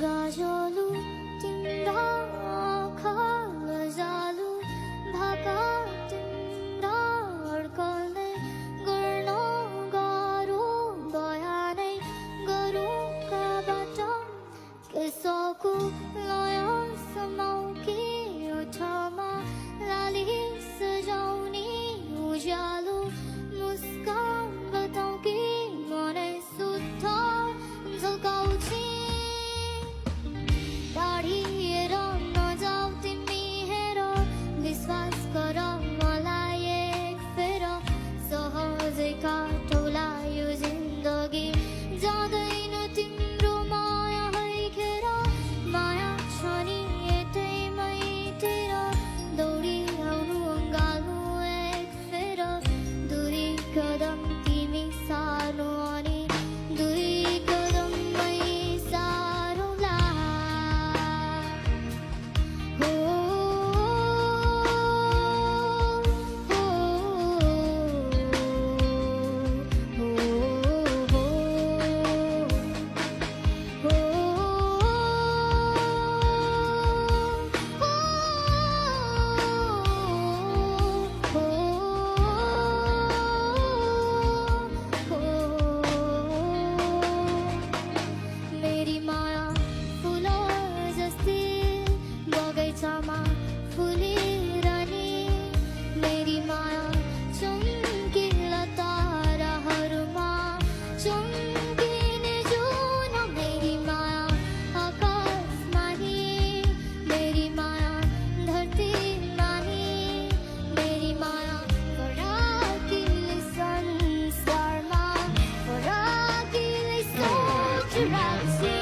गाजोलु तिम्रा आँखाले जालु भाका तिम्रा अड्कल्दै गर्न गाह्रो बयानै गरौँका बाटो केसको लय समाउकी ओठमा लाली सजाउने उज्यालो मुस्कान बताउकी मनै सुत्थ झल्काउँछे टाढिएर नजाऊ तिमी हेर विश्वास गर मलाई एक फेर सहजै काटौला यो जिन्दगी जाँदैन तिम्रो माया हैखेर माया छ नि यतैमैतिर दौडी आउनु अँगाल्नु एक फेर दुई कदम तिमी सार्नु अनि दुई कदममै सारौँला हो मेरी माया फुलो जस्तै बगैँचामा फुलेर नि मेरी माया चम्किला ताराहरूमा चम्किने जुन मेरी माया आकाशमा नि मेरी माया धरतीमा नि मेरी माया फराकिले संसारमा फराकिले सोच राख्छे